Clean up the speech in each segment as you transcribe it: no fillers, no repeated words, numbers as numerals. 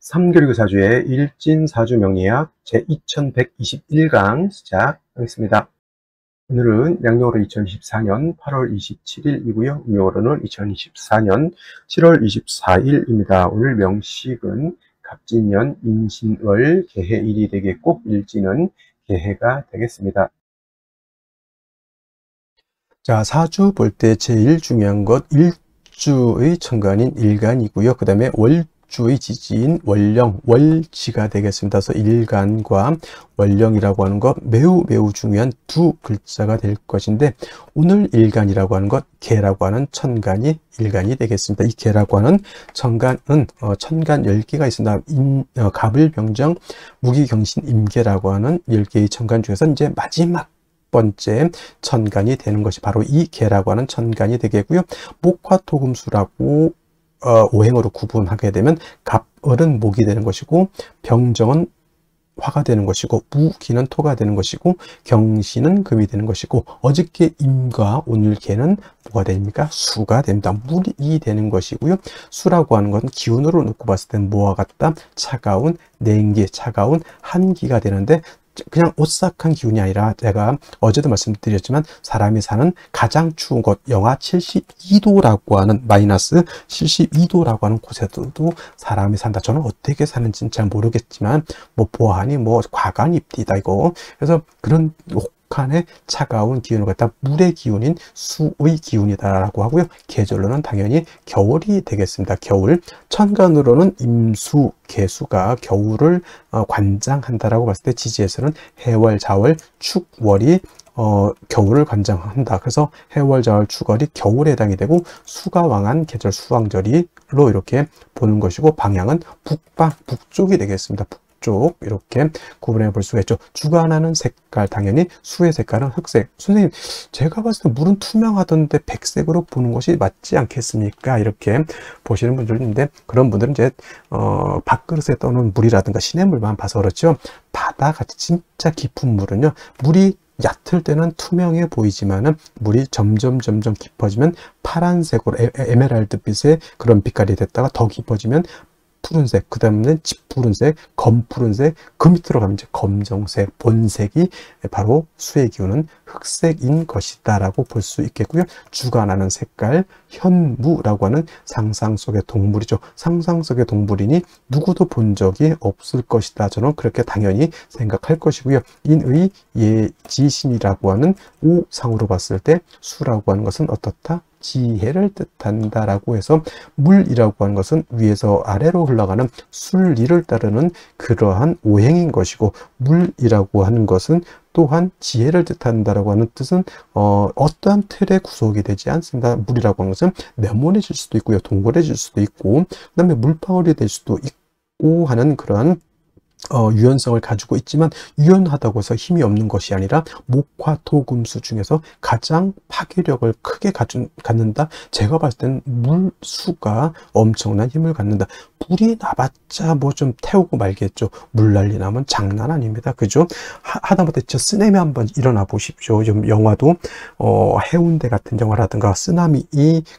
3교리교 사주의 일진사주 명리학 제2121강 시작하겠습니다. 오늘은 양력으로 2024년 8월 27일이고요. 음력으로는 2024년 7월 24일입니다. 오늘 명식은 갑진년 인신월 개해일이 되겠고 일진은 개해가 되겠습니다. 자, 사주 볼 때 제일 중요한 것 일주의 천간인 일간이고요. 그 다음에 월주의 지지인 월령, 월지가 되겠습니다. 그래서 일간과 월령이라고 하는 것 매우 중요한 두 글자가 될 것인데, 오늘 일간이라고 하는 것 개라고 하는 천간이 일간이 되겠습니다. 이 개라고 하는 천간은 천간 10개가 있습니다. 갑을병정 무기경신 임계라고 하는 10개의 천간 중에서 이제 마지막 번째 천간이 되는 것이 바로 이 개라고 하는 천간이 되겠고요. 목화토금수라고 오행으로 구분하게 되면 갑을은 목이 되는 것이고, 병정은 화가 되는 것이고, 무기는 토가 되는 것이고, 경신은 금이 되는 것이고, 어저께 임과 오늘 개는 뭐가 됩니까? 수가 됩니다. 물이 되는 것이고요. 수라고 하는 것은 기운으로 놓고 봤을 때 뭐와 같다? 차가운 냉기, 차가운 한기가 되는데, 그냥 오싹한 기운이 아니라, 제가 어제도 말씀드렸지만 사람이 사는 가장 추운 곳 영하 72도라고 하는, 마이너스 72도라고 하는 곳에도 사람이 산다. 저는 어떻게 사는지는 잘 모르겠지만 뭐 보아하니 뭐 과간입디다 이거. 그래서 그런 혹한의 차가운 기운을 갖다 물의 기운인 수의 기운이다라고 하고요. 계절로는 당연히 겨울이 되겠습니다. 겨울. 천간으로는 임수, 개수가 겨울을 관장한다라고 봤을 때, 지지에서는 해월, 자월, 축, 월이 겨울을 관장한다. 그래서 해월, 자월, 축월이 겨울에 해당이 되고, 수가 왕한 계절 수왕절이로 이렇게 보는 것이고, 방향은 북방, 북쪽이 되겠습니다. 쪽 이렇게 구분해 볼 수가 있죠. 주관하는 색깔, 당연히 수의 색깔은 흑색. 선생님, 제가 봤을 때 물은 투명하던데 백색으로 보는 것이 맞지 않겠습니까? 이렇게 보시는 분들도 있는데, 그런 분들은 이제 밥그릇에 떠는 물이라든가 시냇물만 봐서 그렇죠. 바다같이 진짜 깊은 물은요, 물이 얕을 때는 투명해 보이지만은 물이 점점 깊어지면 파란색으로 에메랄드빛의 그런 빛깔이 됐다가 더 깊어지면 푸른색, 그 다음에 짙푸른색, 검푸른색, 그 밑으로 가면 이제 검정색, 본색이 바로 수의 기운은 흑색인 것이다 라고 볼 수 있겠고요. 주관하는 색깔, 현무라고 하는 상상 속의 동물이죠. 상상 속의 동물이니 누구도 본 적이 없을 것이다. 저는 그렇게 당연히 생각할 것이고요. 인의 예지신이라고 하는 오상으로 봤을 때 수라고 하는 것은 어떻다? 지혜를 뜻한다라고 해서, 물이라고 하는 것은 위에서 아래로 흘러가는 순리를 따르는 그러한 오행인 것이고, 물이라고 하는 것은 또한 지혜를 뜻한다라고 하는 뜻은 어떠한 틀에 구속이 되지 않습니다. 물이라고 하는 것은 네모내질 수도 있고요, 동그래질 수도 있고, 그 다음에 물방울이 될 수도 있고 하는 그러한 유연성을 가지고 있지만, 유연하다고 해서 힘이 없는 것이 아니라 목화토금수 중에서 가장 파괴력을 크게 갖는다. 제가 봤을 때는 물수가 엄청난 힘을 갖는다. 불이 나봤자 뭐 좀 태우고 말겠죠. 물난리 나면 장난 아닙니다. 그죠? 하다못해 저 쓰나미 한번 일어나 보십시오. 좀 영화도 해운대 같은 영화라든가 쓰나미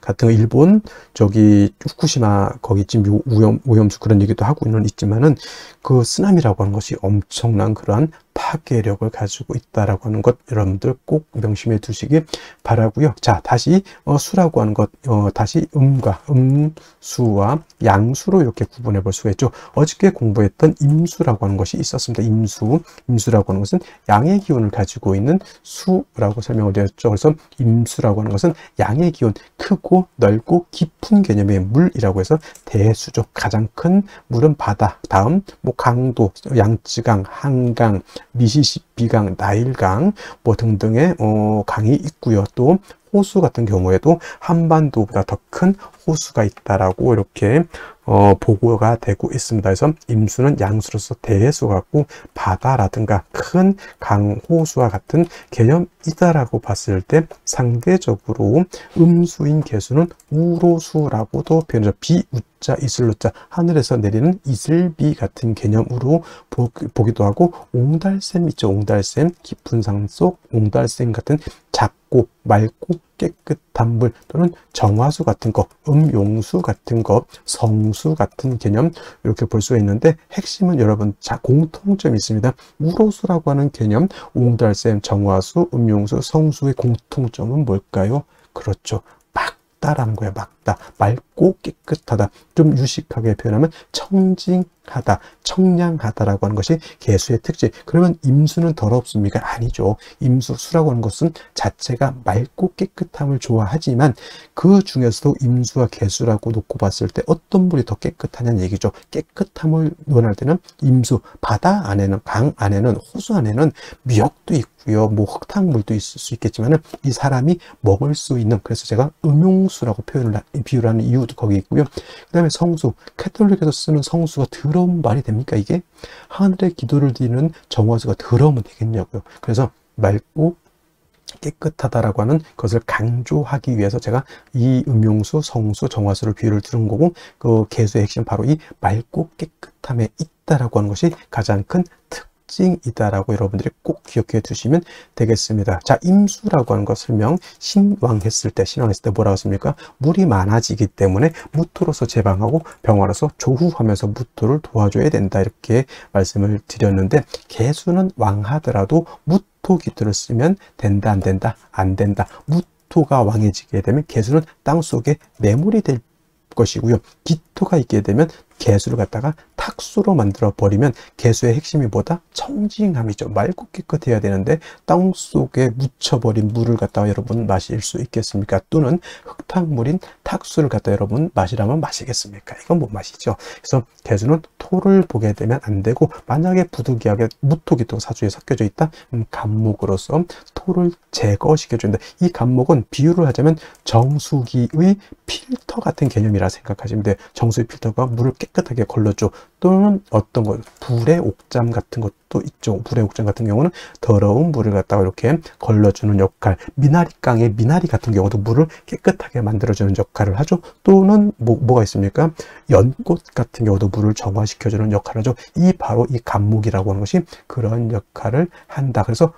같은 거, 일본 저기 후쿠시마 거기 지금 오염수 그런 얘기도 하고는 있지만은, 그 쓰나미라고 하는 것이 엄청난 그러한 파괴력을 가지고 있다라고 하는 것, 여러분들 꼭 명심해 두시기 바라고요. 자, 다시 수라고 하는 것, 다시 음과 음수와 양수로 이렇게 구분해 볼 수가 있죠. 어저께 공부했던 임수라고 하는 것이 있었습니다. 임수라고 하는 것은 양의 기운을 가지고 있는 수라고 설명을 드렸죠. 그래서 임수라고 하는 것은 양의 기운, 크고 넓고 깊은 개념의 물이라고 해서 대수죠. 가장 큰 물은 바다, 다음 뭐 강도, 양쯔강, 한강, 미시시피강, 나일강 뭐 등등의 강이 있고요. 또 호수 같은 경우에도 한반도보다 더 큰 호수가 있다라고 이렇게 보고가 되고 있습니다. 그래서 임수는 양수로서 대해수 같고, 바다라든가 큰 강, 호수와 같은 개념이다라고 봤을 때, 상대적으로 음수인 개수는 우로수라고도 표현하죠. 비우자 이슬로자, 하늘에서 내리는 이슬비 같은 개념으로 보기도 하고, 옹달샘 있죠. 옹달샘, 깊은 산 속 옹달샘 같은 작고 맑고 깨끗한 물 또는 정화수 같은 거, 음용수 같은 거, 성수 같은 개념 이렇게 볼 수가 있는데 핵심은 여러분 공통점이 있습니다. 우로수라고 하는 개념, 옹달샘, 정화수, 음용수, 성수의 공통점은 뭘까요? 그렇죠. 맑다라는 거예요. 맑다. 맑고 깨끗하다. 좀 유식하게 표현하면 청징하다, 청량하다라고 하는 것이 개수의 특징. 그러면 임수는 더럽습니까? 아니죠. 임수, 수라고 하는 것은 자체가 맑고 깨끗함을 좋아하지만 그 중에서도 임수와 개수라고 놓고 봤을 때 어떤 물이 더 깨끗하냐는 얘기죠. 깨끗함을 원할 때는 임수, 바다 안에는, 강 안에는, 호수 안에는 미역도 있고요. 뭐 흙탕물도 있을 수 있겠지만 이 사람이 먹을 수 있는, 그래서 제가 음용수라고 비유를 하는 이유도 거기 있고요. 그 다음에 성수, 캐톨릭에서 쓰는 성수가 더러운 말이 됩니까? 이게 하늘의 기도를 드리는 정화수가 더러우면 되겠냐고요. 그래서 맑고 깨끗하다라고 하는 것을 강조하기 위해서 제가 이 음용수, 성수, 정화수를 비유를 들은 거고, 그 개수의 핵심 바로 이 맑고 깨끗함에 있다라고 하는 것이 가장 큰 특징이다라고 여러분들이 꼭 기억해 두시면 되겠습니다. 자, 임수라고 하는 것 설명, 신왕했을 때 뭐라고 했습니까? 물이 많아지기 때문에 무토로서 제방하고 병화로서 조후하면서 무토를 도와줘야 된다, 이렇게 말씀을 드렸는데, 개수는 왕하더라도 무토 기토를 쓰면 된다, 안 된다? 안 된다. 무토가 왕해지게 되면 개수는 땅속에 매몰이 될 것이고요. 기토가 있게 되면 개수를 갖다가 탁수로 만들어 버리면 개수의 핵심이 뭐다? 청징함이죠. 맑고 깨끗해야 되는데 땅 속에 묻혀버린 물을 갖다가 여러분 마실 수 있겠습니까? 또는 흙탕물인 탁수를 갖다 여러분 마시라면 마시겠습니까? 이건 못 마시죠. 그래서 개수는 토를 보게 되면 안 되고, 만약에 부득이하게 무토기토가 사주에 섞여져 있다? 간목으로서 토를 제거시켜 준다. 이 간목은 비유를 하자면 정수기의 필터 같은 개념이라 생각하시면 돼요. 정수기 필터가 물을 깨끗하게 걸러줘. 또는 어떤 것, 불의 옥잠 같은 것도 있죠. 불의 옥잠 같은 경우는 더러운 물을 갖다가 이렇게 걸러주는 역할, 미나리깡의 미나리 같은 경우도 물을 깨끗하게 만들어주는 역할을 하죠. 또는 뭐가 있습니까? 연꽃 같은 경우도 물을 정화시켜주는 역할을 하죠. 바로 이 간목이라고 하는 것이 그런 역할을 한다. 그래서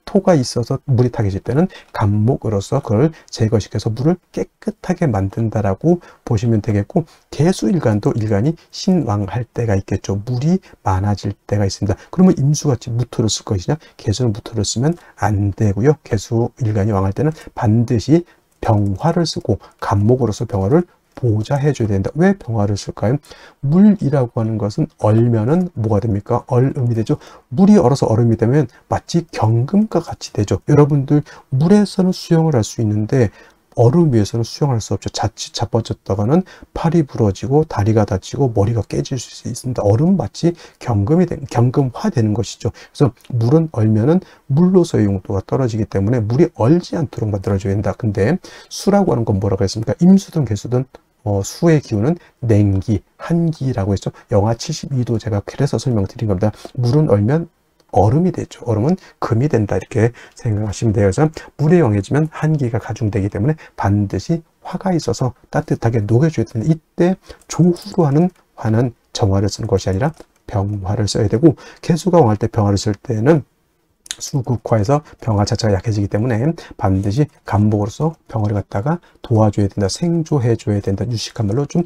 토가 있어서 물이 타게질 때는 간목으로서 그걸 제거시켜서 물을 깨끗하게 만든다라고 보시면 되겠고, 개수일간도 일간이 신왕할 때가 있겠죠. 물이 많아질 때가 있습니다. 그러면 임수같이 무토를 쓸 것이냐? 개수는 무토를 쓰면 안 되고요. 개수일간이 왕할 때는 반드시 병화를 쓰고 간목으로서 병화를 보좌해 줘야 된다. 왜 병화를 쓸까요? 물이라고 하는 것은 얼면은 뭐가 됩니까? 얼음이 되죠. 물이 얼어서 얼음이 되면 마치 경금과 같이 되죠. 여러분들 물에서는 수영을 할 수 있는데 얼음 위에서는 수영할 수 없죠. 자칫 자빠졌다가는 팔이 부러지고 다리가 다치고 머리가 깨질 수 있습니다. 얼음 마치 경금화 되는 것이죠. 그래서 물은 얼면은 물로서의 용도가 떨어지기 때문에 물이 얼지 않도록 만들어줘야 된다. 근데 수라고 하는 건 뭐라고 했습니까? 임수든 개수든 수의 기운은 냉기, 한기라고 했죠. 영하 72도 제가 그래서 설명드린 겁니다. 물은 얼면 얼음이 되죠. 얼음은 금이 된다, 이렇게 생각하시면 돼요. 그래서 물에 영해지면 한기가 가중되기 때문에 반드시 화가 있어서 따뜻하게 녹여줘야 되는데, 이때 조후로 하는 화는 정화를 쓰는 것이 아니라 병화를 써야 되고, 개수가 왕할 때 병화를 쓸 때는 수극화해서 병화 자체가 약해지기 때문에 반드시 간목으로서 병화를 갖다가 도와줘야 된다, 생조해줘야 된다, 유식한 말로 좀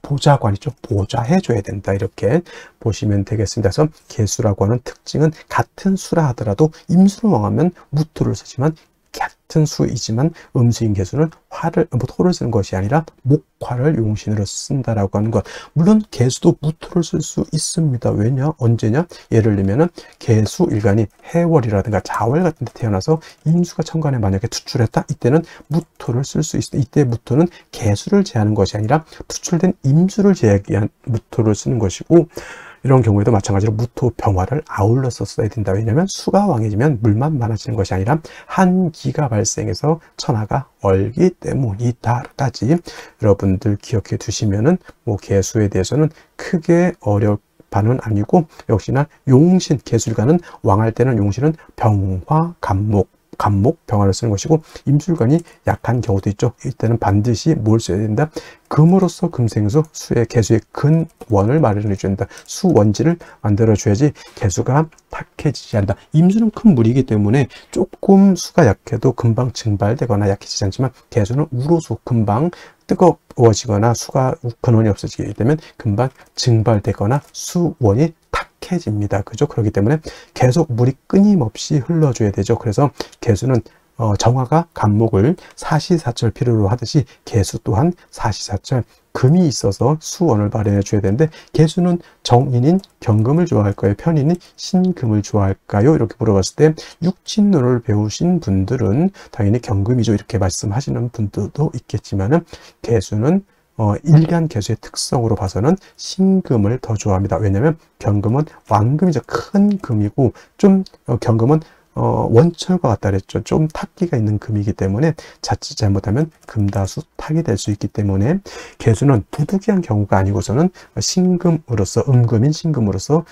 보좌관이죠. 보좌해줘야 된다, 이렇게 보시면 되겠습니다. 그래서 개수라고 하는 특징은 같은 수라 하더라도 임수를 왕하면 무토를 쓰지만, 같은 수이지만 음수인 개수는 토를 쓰는 것이 아니라 목화를 용신으로 쓴다라고 하는 것. 물론 개수도 무토를 쓸 수 있습니다. 왜냐? 언제냐? 예를 들면은 개수 일간이 해월이라든가 자월 같은 데 태어나서 임수가 천간에 만약에 투출했다? 이때는 무토를 쓸 수 있습니다. 이때 무토는 개수를 제하는 것이 아니라 투출된 임수를 제하기 위한 무토를 쓰는 것이고, 이런 경우에도 마찬가지로 무토 병화를 아울러서 써야 된다. 왜냐하면 수가 왕해지면 물만 많아지는 것이 아니라 한기가 발생해서 천하가 얼기 때문이다까지 여러분들 기억해 두시면은 개수에 대해서는 크게 바는 아니고, 역시나 용신, 개수일간은 왕할 때는 용신은 병화, 간목, 간목, 병화를 쓰는 것이고, 임술관이 약한 경우도 있죠. 이때는 반드시 뭘 써야 된다? 금으로서 금생수, 수의 개수의 근원을 마련해 줘야 된다. 수원지를 만들어 줘야지 개수가 탁해지지 않는다. 임수는 큰 물이기 때문에 조금 수가 약해도 금방 증발되거나 약해지지 않지만, 개수는 우로수, 금방 뜨거워지거나 수가 근원이 없어지게 되면 금방 증발되거나 수원이 탁해집니다. 그죠? 그렇기 때문에 계속 물이 끊임없이 흘러줘야 되죠. 그래서 개수는 정화가 간목을 사시사철 필요로 하듯이 개수 또한 사시사철 금이 있어서 수원을 마련해 줘야 되는데, 개수는 정인인 경금을 좋아할까요? 편인인 신금을 좋아할까요? 이렇게 물어봤을 때 육친론을 배우신 분들은 당연히 경금이죠, 이렇게 말씀하시는 분들도 있겠지만은, 개수는 일간 개수의 특성으로 봐서는 신금을 더 좋아합니다. 왜냐하면 경금은 왕금이죠. 큰 금이고, 좀 경금은 원철과 같다 그랬죠. 좀 탁기가 있는 금이기 때문에 자칫 잘못하면 금다수 탁이 될 수 있기 때문에, 개수는 부득이한 경우가 아니고서는 신금으로서, 음금인 신금으로서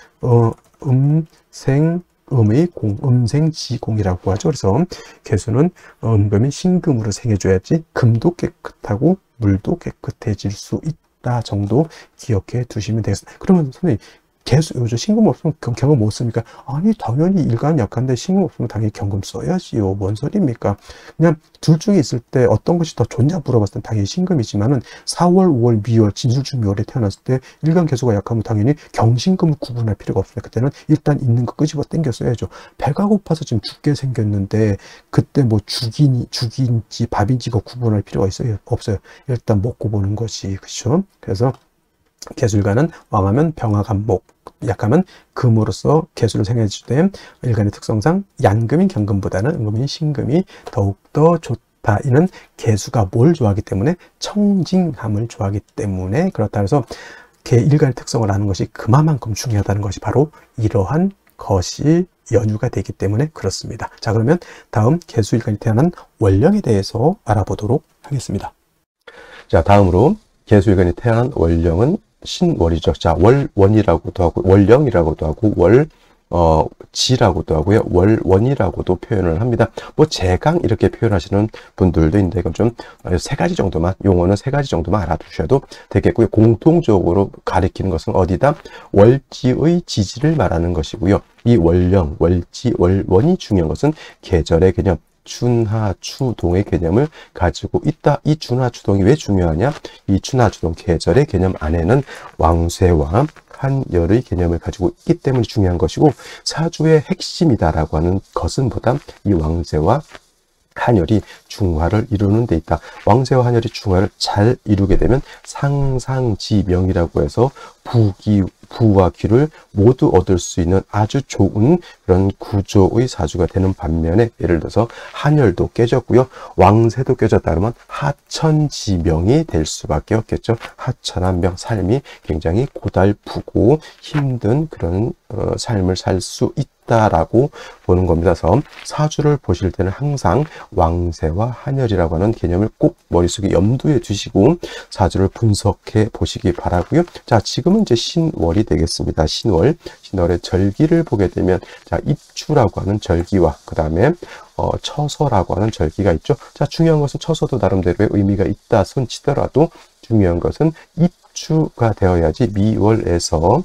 음생음의 공, 음생지공이라고 하죠. 그래서 개수는 음금인 신금으로 생해줘야지 금도 깨끗하고 물도 깨끗해질 수 있다 정도 기억해 두시면 되겠습니다. 그러면 선생님, 개수, 요즘 신금 없으면 경금 못 씁니까? 아니, 당연히 일간 약한데 신금 없으면 당연히 경금 써야지요. 뭔 소리입니까? 그냥 둘 중에 있을 때 어떤 것이 더 좋냐 물어봤을 때 당연히 신금이지만은, 4월, 5월, 미월, 진술중 미월에 태어났을 때 일간 개수가 약하면 당연히 경신금을 구분할 필요가 없습니다. 그때는 일단 있는 거 끄집어 당겨 써야죠. 배가 고파서 지금 죽게 생겼는데 그때 뭐 죽인지 밥인지 거 구분할 필요가 있어요? 없어요. 일단 먹고 보는 것이, 그렇죠? 그래서 개수일간은 왕하면 병화 간목, 약하면 금으로서 개수를 생해줄 때 일간의 특성상 양금인 경금보다는 음금인 신금이 더욱더 좋다. 이는 개수가 뭘 좋아하기 때문에? 청징함을 좋아하기 때문에 그렇다. 해서 일간의 특성을 아는 것이 그만큼 중요하다는 것이 바로 이러한 것이 연유가 되기 때문에 그렇습니다. 자, 그러면 다음 개수일간이 태어난 월령에 대해서 알아보도록 하겠습니다. 자, 다음으로 개수일간이 태어난 월령은 신월이죠. 자, 월원이라고도 하고, 월령이라고도 하고, 지라고도 하고요. 월원이라고도 표현을 합니다. 뭐, 제강 이렇게 표현하시는 분들도 있는데, 이건 좀 세 가지 정도만, 용어는 세 가지 정도만 알아두셔도 되겠고요. 공통적으로 가리키는 것은 어디다? 월지의 지지를 말하는 것이고요. 이 월령, 월지, 월원이 중요한 것은 계절의 개념, 춘하추동의 개념을 가지고 있다. 이 춘하추동이 왜 중요하냐? 이 춘하추동 계절의 개념 안에는 왕쇠와 한열의 개념을 가지고 있기 때문에 중요한 것이고, 사주의 핵심이다라고 하는 것은 보다 이 왕쇠와 한열이 중화를 이루는 데 있다. 왕쇠와 한열이 중화를 잘 이루게 되면 상상지명이라고 해서 부와 귀를 모두 얻을 수 있는 아주 좋은 그런 구조의 사주가 되는 반면에, 예를 들어서 한열도 깨졌고요, 왕쇠도 깨졌다 그러면 하천지명이 될 수밖에 없겠죠. 하천한 명, 삶이 굉장히 고달프고 힘든 그런 삶을 살 수 있다라고 보는 겁니다. 그래서 사주를 보실 때는 항상 왕쇠와 한열이라고 하는 개념을 꼭 머릿속에 염두에 두시고 사주를 분석해 보시기 바라고요. 자, 지금은 이제 신월이 되겠습니다. 신월의 절기를 보게 되면, 자, 입추라고 하는 절기와 그 다음에 처서라고 하는 절기가 있죠. 자, 중요한 것은 처서도 나름대로의 의미가 있다 손 치더라도 중요한 것은 입추가 되어야지 미월에서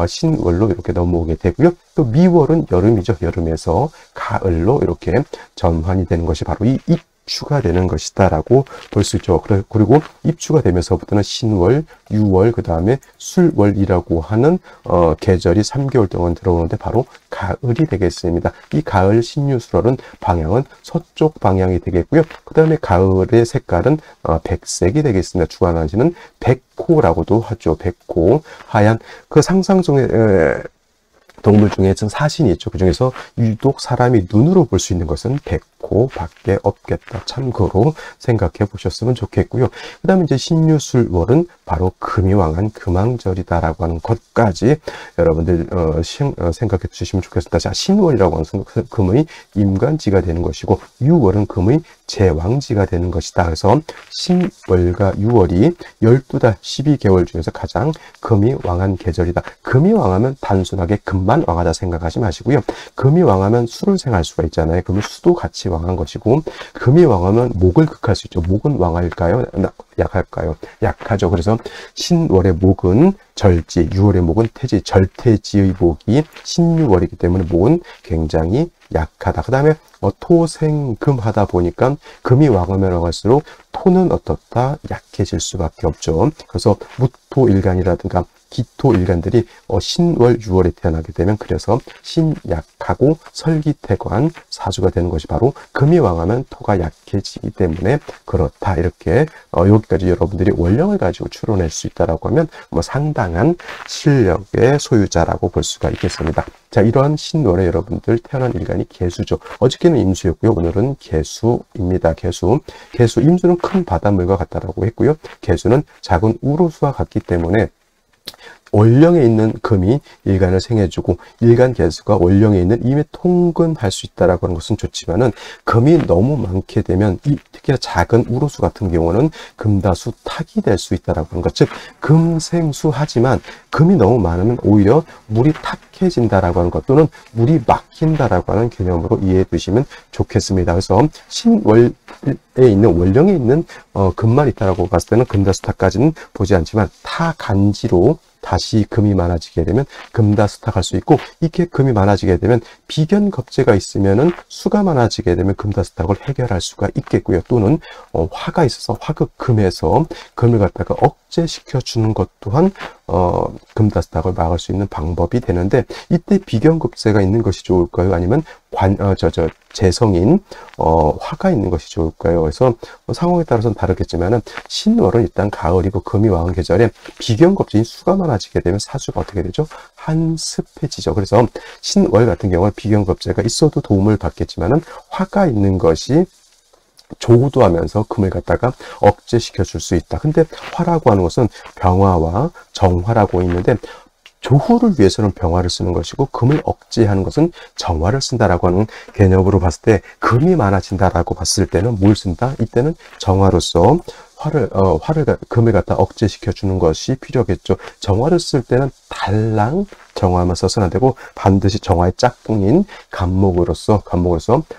신월로 이렇게 넘어오게 되고요. 또 미월은 여름이죠. 여름에서 가을로 이렇게 전환이 되는 것이 바로 이 입추가 되는 것이다라고 볼 수 있죠. 그리고 입추가 되면서부터는 신월, 유월, 그 다음에 술월이라고 하는 계절이 3개월 동안 들어오는데 바로 가을이 되겠습니다. 이 가을 신유술월은 방향은 서쪽 방향이 되겠고요. 그 다음에 가을의 색깔은 백색이 되겠습니다. 주관하시는 백호라고도 하죠. 백호, 하얀 그 상상 속의 동물 중에 사신이 있죠. 그 중에서 유독 사람이 눈으로 볼 수 있는 것은 백호밖에 없겠다. 참고로 생각해 보셨으면 좋겠고요. 그 다음에 이제 신유술월은 바로 금이 왕한 금왕절이다라고 하는 것까지 여러분들 생각해 주시면 좋겠습니다. 자, 신월이라고 하는 것은 금의 임간지가 되는 것이고, 유월은 금의 제왕지가 되는 것이다. 그래서 신월과 6월이 12달 12개월 중에서 가장 금이 왕한 계절이다. 금이 왕하면 단순하게 금만 왕하다 생각하지 마시고요. 금이 왕하면 수를 생할 수가 있잖아요. 그러면 수도 같이 왕한 것이고, 금이 왕하면 목을 극할 수 있죠. 목은 왕할까요? 약할까요? 약하죠. 그래서 신월의 목은 절지, 6월의 목은 태지, 절태지의 목이 신유월이기 때문에 목은 굉장히 약하다. 그 다음에 토생금 하다 보니까 금이 왕하면 왕할수록 토는 어떻다? 약해질 수밖에 없죠. 그래서 무토일간이라든가 기토일간들이 신월, 6월에 태어나게 되면 그래서 신약하고 설기태관 사주가 되는 것이 바로 금이 왕하면 토가 약해지기 때문에 그렇다. 이렇게 여기까지 여러분들이 원령을 가지고 추론할 수 있다라고 하면 상당한 실력의 소유자라고 볼 수가 있겠습니다. 자, 이러한 신월에 여러분들 태어난 일간이 개수죠. 어저께는 임수였고요. 오늘은 개수입니다. 개수. 임수는 큰 바닷물과 같다라고 했고요. 개수는 작은 우로수와 같기 때문에 월령에 있는 금이 일간을 생해주고 일간 개수가 월령에 있는 임에 통근할 수 있다라고 하는 것은 좋지만은 금이 너무 많게 되면 특히나 작은 우로수 같은 경우는 금다수 탁이 될 수 있다라고 하는 것. 즉 금생수하지만 금이 너무 많으면 오히려 물이 탁해진다라고 하는 것 또는 물이 막힌다라고 하는 개념으로 이해해 두시면 좋겠습니다. 그래서 신월에 있는 월령에 있는 금만 있다라고 봤을 때는 금다수 탁까지는 보지 않지만 타간지로 다시 금이 많아지게 되면 금다수탁할 수 있고, 이렇게 금이 많아지게 되면 비견겁제가 있으면은 수가 많아지게 되면 금다수탁을 해결할 수가 있겠고요. 또는 화가 있어서 화극금에서 금을 갖다가 억제시켜 주는 것 또한 금다수탁을 막을 수 있는 방법이 되는데, 이때 비견겁제가 있는 것이 좋을까요? 아니면 재성인 화가 있는 것이 좋을까요? 그래서 상황에 따라서는 다르겠지만은 신월은 일단 가을이고 금이 왕한 계절에 비견겁제인 수가 많아지게 되면 사주가 어떻게 되죠? 한습해지죠. 그래서 신월 같은 경우는 비견겁제가 있어도 도움을 받겠지만은 화가 있는 것이 조우도하면서 금을 갖다가 억제시켜 줄 수 있다. 근데 화라고 하는 것은 병화와 정화라고 있는데, 조후를 위해서는 병화를 쓰는 것이고 금을 억제하는 것은 정화를 쓴다라고 하는 개념으로 봤을 때, 금이 많아진다라고 봤을 때는 뭘 쓴다? 이때는 정화로서 금을 갖다 억제시켜 주는 것이 필요하겠죠. 정화를 쓸 때는 달랑 정화만 써서는 안 되고 반드시 정화의 짝꿍인 간목으로서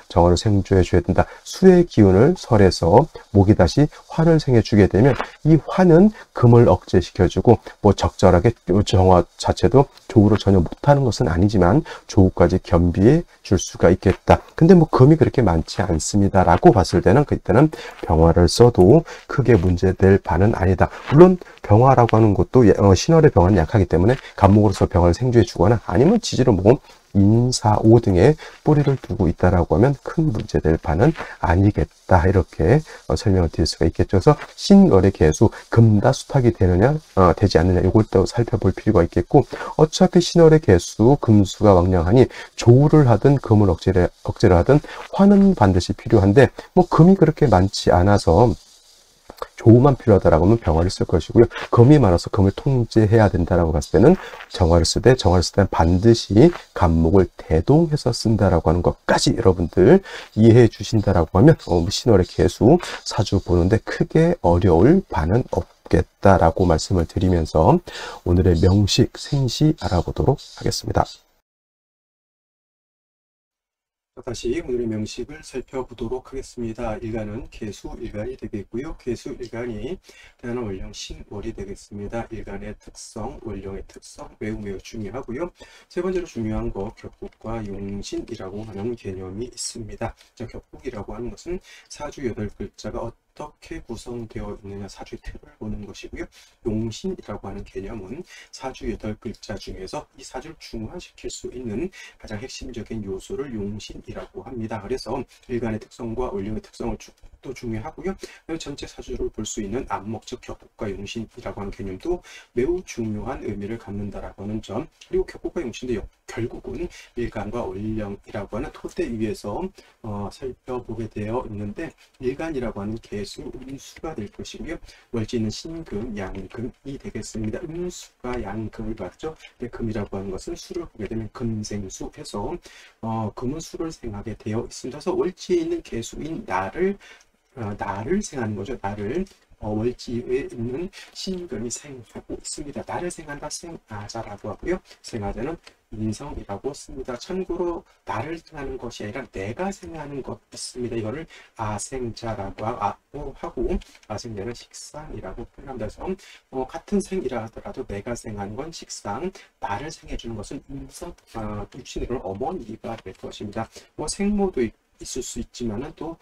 정화를 생주해 줘야 된다. 수의 기운을 설해서 목이 다시 화를 생해 주게 되면 이 화는 금을 억제시켜 주고 적절하게 정화 자체도 조우를 전혀 못하는 것은 아니지만 조우까지 겸비해 줄 수가 있겠다. 근데 금이 그렇게 많지 않습니다라고 봤을 때는 그때는 병화를 써도 크게 문제될 바는 아니다. 물론 병화라고 하는 것도 신월의 병화는 약하기 때문에 간목으로서 병화를 생주해 주거나 아니면 지지로 인사오 등에 뿌리를 두고 있다라고 하면 큰 문제될 바는 아니겠다. 이렇게 설명을 드릴 수가 있겠죠. 그래서 신월의 개수 금다수탁이 되느냐 되지 않느냐 이걸 또 살펴볼 필요가 있겠고, 어차피 신월의 개수 금수가 왕량하니 조우를 하든 금을 억제를 하든 화는 반드시 필요한데 금이 그렇게 많지 않아서 조우만 필요하다라고 하면 병화를 쓸 것이고요. 금이 많아서 금을 통제해야 된다라고 봤을 때는 정화를 쓰되, 정화를 쓸 때는 반드시 간목을 대동해서 쓴다라고 하는 것까지 여러분들 이해해 주신다라고 하면 신월의 개수 사주 보는데 크게 어려울 바는 없겠다라고 말씀을 드리면서 오늘의 명식, 생시 알아보도록 하겠습니다. 다시 오늘의 명식을 살펴보도록 하겠습니다. 일간은 개수 일간이 되겠고요. 개수 일간이 태어난 월령 신월이 되겠습니다. 일간의 특성, 월령의 특성 매우 중요하고요. 세 번째로 중요한 거 격국과 용신이라고 하는 개념이 있습니다. 자, 격국이라고 하는 것은 사주 8글자가 어떻게 구성되어 있느냐 사주의 틀을 보는 것이고요. 용신이라고 하는 개념은 사주 8글자 중에서 이 사주를 중화시킬 수 있는 가장 핵심적인 요소를 용신이라고 합니다. 그래서 일간의 특성과 월령의 특성을 또 중요하고요. 전체 사주를 볼 수 있는 안목, 즉 격국과 용신이라고 하는 개념도 매우 중요한 의미를 갖는다라고 하는 점, 그리고 격국과 용신도 결국은 일간과 월령이라고 하는 토대 위에서 살펴보게 되어 있는데, 일간이라고 하는 개수, 음수가 될 것이고요. 월지는 신금, 양금이 되겠습니다. 음수가 양금을 받죠. 금이라고 하는 것은 수를 보게 되면 금생수 해서 금은 수를 생하게 되어 있습니다. 그래서 월지에 있는 개수인 나를 나를 생하는 거죠. 나를 월지에 있는 신금이 생하고 있습니다. 나를 생한다 생아자라고 하고요. 생아자는 인성이라고 씁니다. 참고로 나를 생하는 것이 아니라 내가 생하는 것 있습니다. 이거를 아생자라고 하고 아생자는 식상이라고 표현합니다. 그래서 같은 생이라 하더라도 내가 생하는 건 식상, 나를 생해주는 것은 인성, 육신으로는 어머니가 될 것입니다. 생모도 있을 수 있지만은 또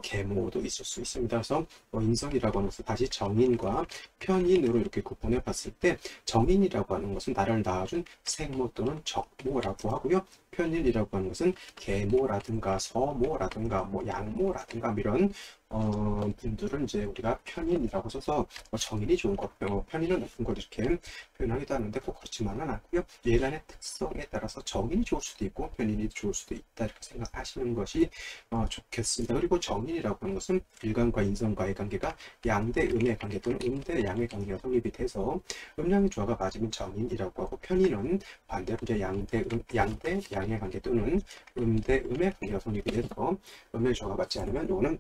계모도 있을 수 있습니다. 그래서 인성이라고 하는 것은 다시 정인과 편인으로 이렇게 구분해 봤을 때 정인이라고 하는 것은 나를 낳아준 생모 또는 적모라고 하고요. 편인이라고 하는 것은 계모라든가 서모라든가 양모라든가 이런 분들은 이제 우리가 편인이라고 써서 정인이 좋은 것, 편인은 나쁜 것 이렇게 표현하기도 하는데 꼭 그렇지만은 않고요. 예간의 특성에 따라서 정인이 좋을 수도 있고 편인이 좋을 수도 있다 이렇게 생각하시는 것이 좋겠습니다. 그리고 정인이라고 하는 것은 일간과 인성과의 관계가 양대 음의 관계 또는 음대 양의 관계가 성립이 돼서 음양의 조화가 맞으면 정인이라고 하고 편인은 반대로 이제 양대 양의 관계 또는 음대 음의 관계가 성립이 돼서 음의 조화가 맞지 않으면 이거는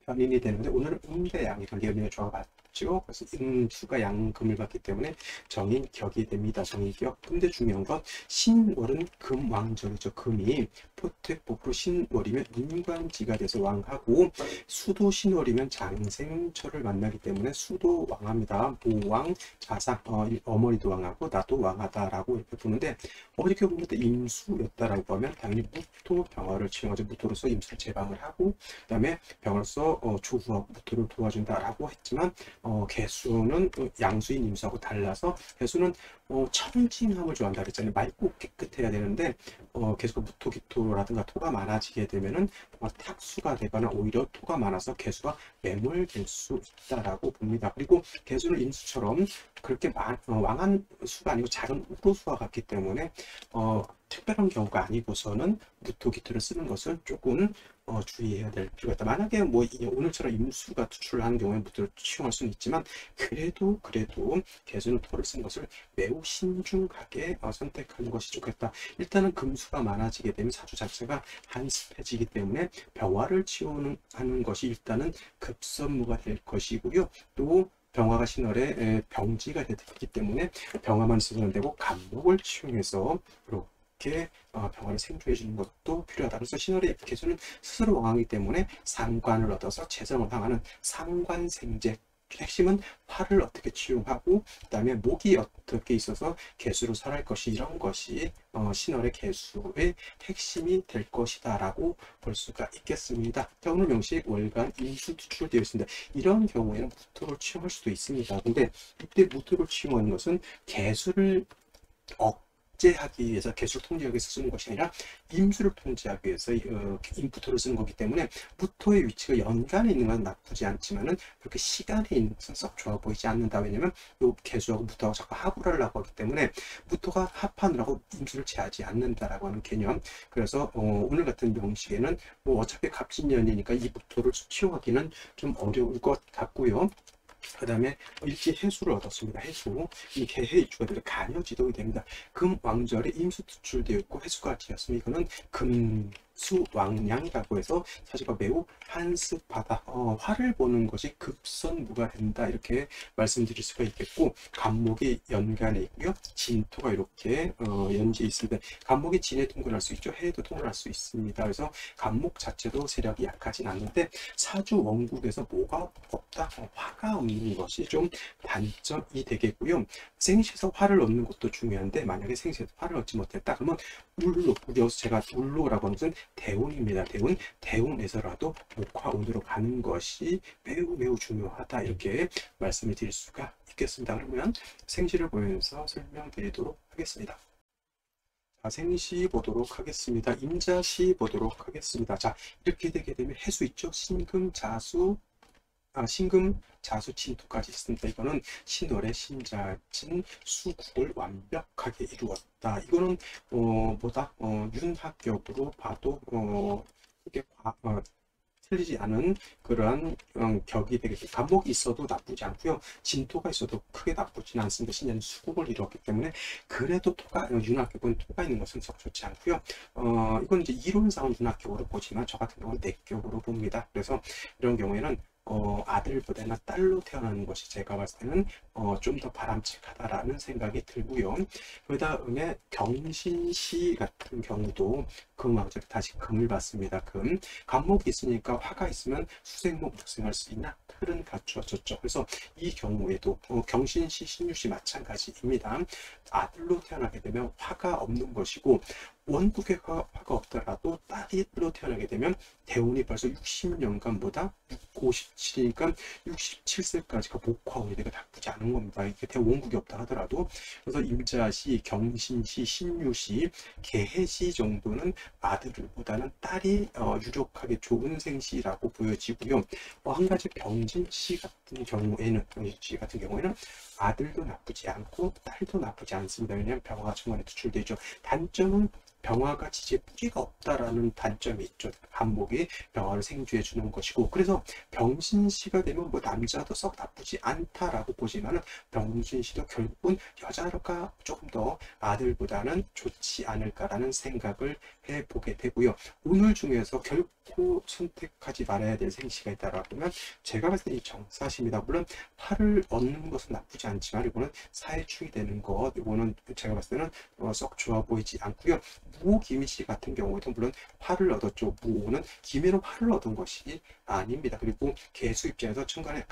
편인이 되는데 오늘은 음대 양의 관계 음의 조화가 맞죠. 그래서 음수가 양금을 받기 때문에 정인격이 됩니다. 정인격. 근데 중요한 건 신월은 금왕절이죠. 금이 포택복으로 신월이면 인관지가 돼서 왕하고 수도 신월이면 장생철을 만나기 때문에 수도 왕합니다. 모왕, 자상, 어머니도 왕하고 나도 왕하다라고 이렇게 보는데 어떻게 보면 임수였다라고 하면 당연히 무토 병화를 치용하죠. 무토로서 임수를 제방을 하고 그다음에 병으로서 조후하고 무토를 도와준다라고 했지만 개수는 양수인 임수하고 달라서 개수는 청징함을 좋아한다 그랬잖아요. 맑고 깨끗해야 되는데 개수가 무토, 기토라든가 토가 많아지게 되면은 탁수가 되거나 오히려 토가 많아서 개수가 매몰될 수 있다라고 봅니다. 그리고 개수는 임수처럼 그렇게 왕한 수가 아니고 작은 우로수와 같기 때문에 특별한 경우가 아니고서는 무토, 기토를 쓰는 것을 조금 주의해야 될 필요가 있다. 만약에 오늘처럼 임수가 투출하는 경우에 무토를 취용할 수는 있지만 그래도 개수는 토를 쓴 것을 매우 신중하게 선택하는 것이 좋겠다. 일단은 금수가 많아지게 되면 사주 자체가 한습해지기 때문에 병화를 치용하는 것이 일단은 급선무가 될 것이고요. 또 병화가 신월에 병지가 되기 때문에 병화만 쓰면 되고 간목을 치용해서 이렇게 병화를 생조해 주는 것도 필요하다. 그래서 신월의 개수는 스스로 왕하기 때문에 상관을 얻어서 재성을 향하는 상관생재. 핵심은 화를 어떻게 치용하고 그다음에 목이 어떻게 있어서 개수로 설할 것이 이런 것이 신월의 개수의 핵심이 될 것이다 라고 볼 수가 있겠습니다. 자, 오늘 명식 월간 임수 투출되어 있습니다. 이런 경우에는 무토를 치용할 수도 있습니다. 근데 이때 무토를 치용하는 것은 개수를 억제하기 위해서 개수를 통제하기 위해서 쓰는 것이 아니라 임수를 통제하기 위해서 임부토를 쓰는 거기 때문에 부토의 위치가 연간에 있는 건 나쁘지 않지만은 그렇게 시간에 있는 것은 썩 좋아 보이지 않는다. 왜냐면 요 개수하고 부토하고 자꾸 합을 하려고 하기 때문에 부토가 합하느라고 임수를 제하지 않는다라고 하는 개념. 그래서 오늘 같은 명식에는 어차피 갑진년이니까 이 부토를 치용하기는 좀 어려울 것 같고요. 그 다음에 일기 해수를 얻었습니다. 해수. 이 개해 입주가 되면 간여지동이 됩니다. 금왕절에 임수 투출되어 있고 해수가 지었습니다. 이거는 금수왕량이라고 해서 사주가 매우 한습하다. 화를 보는 것이 급선무가 된다. 이렇게 말씀드릴 수가 있겠고 간목이 연간에 있고요. 진토가 이렇게 연지에 있습니다. 간목이 진에 통근할 수 있죠. 해에도 통근할 수 있습니다. 그래서 간목 자체도 세력이 약하진 않는데 사주 원국에서 뭐가 없다? 화가 없는 것이 좀 단점이 되겠고요. 생시에서 화를 얻는 것도 중요한데 만약에 생시에서 화를 얻지 못했다 그러면 울로, 여기서 제가 울로라고 하는 것은 대운입니다. 대운에서라도 목화운으로 가는 것이 매우 중요하다. 이렇게 말씀을 드릴 수가 있겠습니다. 그러면 생시를 보면서 설명드리도록 하겠습니다. 자, 생시 보도록 하겠습니다. 임자시 보도록 하겠습니다. 자, 이렇게 되게 되면 해수 있죠. 신금, 자수, 진토까지 있습니다. 이거는 신월의 신자진 수국을 완벽하게 이루었다. 이거는 윤학격으로 봐도 이게 틀리지 않은 그러한 격이 되겠죠. 간목이 있어도 나쁘지 않고요. 진토가 있어도 크게 나쁘지는 않습니다. 신년은 수국을 이루었기 때문에 그래도 토가 윤학격은 토가 있는 것은 썩 좋지 않고요. 이건 이제 이론상은 윤학격으로 보지만 저 같은 경우는 내격으로 봅니다. 그래서 이런 경우에는 아들보다는 딸로 태어나는 것이 제가 봤을 때는 좀 더 바람직하다라는 생각이 들고요. 그 다음에 경신시 같은 경우도 금화가 다시 금을 받습니다. 금. 간목이 있으니까 화가 있으면 수생목 육생할 수 있나? 틀은 갖추어졌죠. 그래서 이 경우에도 경신시, 신유시 마찬가지입니다. 아들로 태어나게 되면 화가 없는 것이고 원국에 화가 없더라도 딸로 태어나게 되면 대운이 벌써 60년간보다 57이니까 67세까지가 목화운이 되게 나쁘지 않은 겁니다. 이게 대원국이 없다 하더라도. 그래서 임자시, 경신시, 신유시, 계해시 정도는 아들보다는 딸이 유력하게 좋은 생시라고 보여지고요. 한 가지 병진시 같은 경우에는 아들도 나쁘지 않고 딸도 나쁘지 않습니다. 왜냐하면 병화가 중간에 투출되죠. 단점은 병화가 지지에 뿌리가 없다라는 단점이 있죠. 간목이 병화를 생주해 주는 것이고, 그래서 병신시가 되면 뭐 남자도 썩 나쁘지 않다라고 보지만은 병신시도 결국은 여자가 조금 더 아들보다는 좋지 않을까라는 생각을 해보게 되고요. 오늘 중에서 결코 선택하지 말아야 될 생시가 있다라고 하면 제가 봤을 때 이 정사시입니다. 물론 팔을 얻는 것은 나쁘지 않지만 이거는 사회충이 되는 것, 이거는 제가 봤을 때는 썩 좋아 보이지 않고요. 무호 기미씨 같은 경우에도 물론 팔을 얻었죠. 무호는 기미로 팔을 얻은 것이 아닙니다. 그리고 개수 입장에서 천간에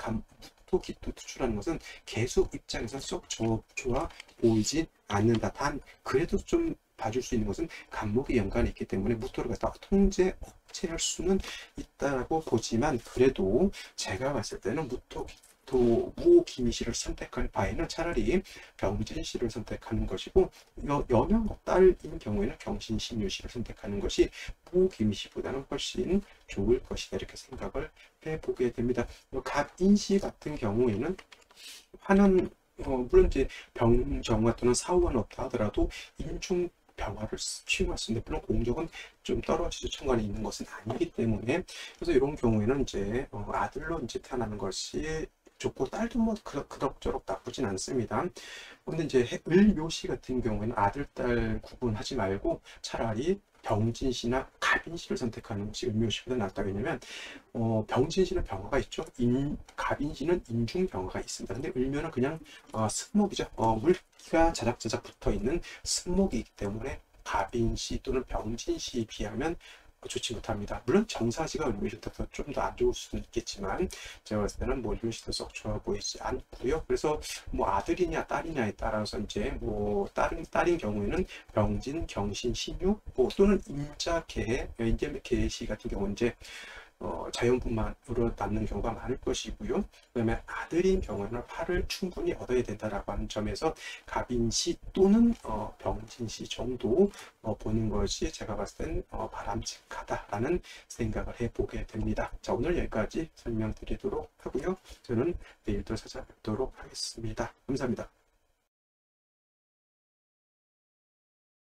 묵토 기토 투출하는 것은 개수 입장에서 썩 좋아 보이지 않는다. 단 그래도 좀 봐줄 수 있는 것은 간목이 연관이 있기 때문에 묵토를 갖다가 통제 억제할 수는 있다고 보지만, 그래도 제가 봤을 때는 무호 기미씨를 선택할 바에는 차라리 병진씨를 선택하는 것이고, 여명 딸인 경우에는 경신신유씨를 선택하는 것이 무호 기미씨보다는 훨씬 좋을 것이다, 이렇게 생각을 해보게 됩니다. 갑인씨 같은 경우에는 화는 물론 이제 병정화 또는 사후가 없다 하더라도 인중 병화를 취할 수 있는데, 물론 공적은 좀 떨어지죠. 천간에 있는 것은 아니기 때문에. 그래서 이런 경우에는 이제 아들로 이제 태어나는 것이 좋고, 딸도 뭐 그럭저럭 나쁘진 않습니다. 근데 이제 을묘시 같은 경우에는 아들, 딸 구분하지 말고 차라리 병진시나 갑인시를 선택하는 것이 을묘시보다 낫다. 왜냐면 병진시는 병화가 있죠. 갑인시는 인중병화가 있습니다. 근데 을묘는 그냥 승목이죠. 물기가 자작자작 붙어있는 승목이기 때문에 갑인시 또는 병진시에 비하면 좋지 못합니다. 물론 정사시가 을묘시부터 좀 더 안 좋을 수도 있겠지만 제가 봤을 때는 뭐 을묘시도 썩 좋아 보이지 않고요. 그래서 뭐 아들이냐 딸이냐에 따라서 이제 뭐 딸인 경우에는 병진, 경신, 신유 또는 임자, 계해, 계해시 같은 경우는 이제 자연분만으로 낳는 경우가 많을 것이고요. 그 다음에 아들인 경우에는 팔을 충분히 얻어야 된다라고 하는 점에서 갑인시 또는 병진시 정도 보는 것이 제가 봤을 땐 바람직하다라는 생각을 해보게 됩니다. 자, 오늘 여기까지 설명드리도록 하고요. 저는 내일 또 찾아뵙도록 하겠습니다. 감사합니다.